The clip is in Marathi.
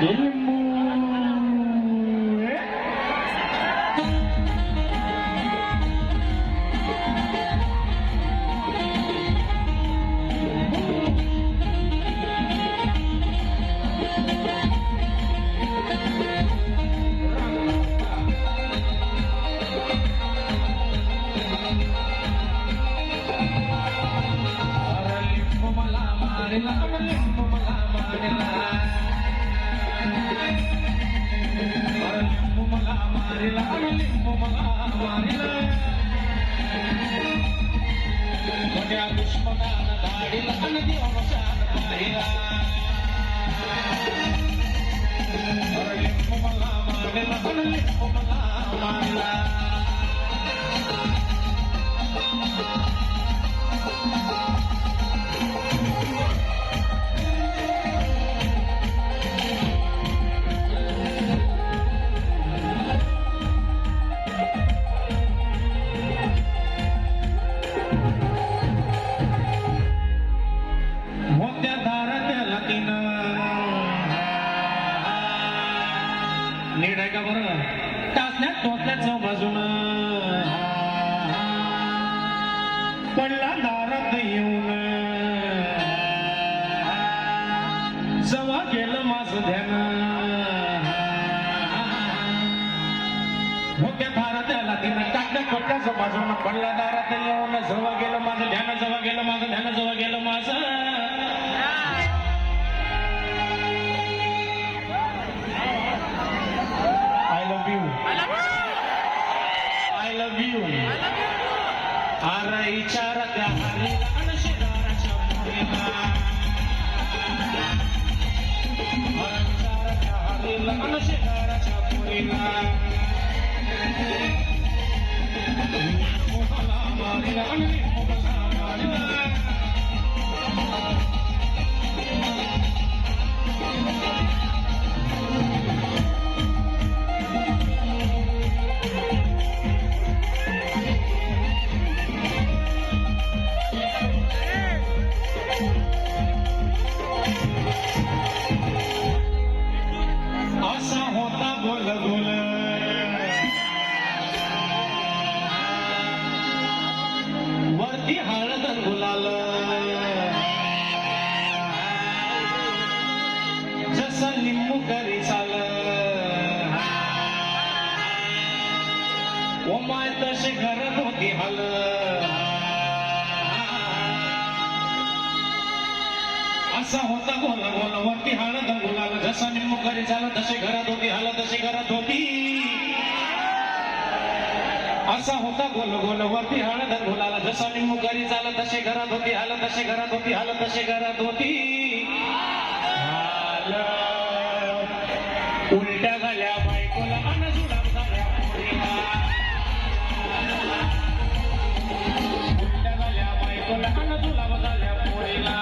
ilmu नीट आहे का बरं टाचण्यात टोचल्याचं बाजून पडला दारात येऊन जवा गेलं माझं ध्यान मोठ्या दारात आला तिनं टाकल्या टोचल्याचं बाजून पडला दारात येऊन जवा गेलं माझं ध्यान जवा गेलं माझं ध्यान जवा गेलं माझं अरे इचारा त्या हरीला आणि शेजाराच्या मुलीला इचारा त्या हरीला आणि शेजाराच्या मुलीला मोहाला मारीला आणि मोहाला मारीला वरती हळद गुलाल जसं लिंबू करी चाल ओमाय तसे घरात होती हाल असा होता गोला गोला वरती हळद गुलाल जसा लिंबू करी चाल तसे घरात होती हाल तशी घरात होती असा होता गोल गोल वरती हळद गुलाला जसा लिंबू करी चाल तसे घरात होती हाल तसे घरात होती हाल तसे घरात होती उलट्या झाल्या बायकोला अन जुडाम झाल्या पोरीला उलट्या झाल्या बायकोला अन जुलाब झाल्या पोरीला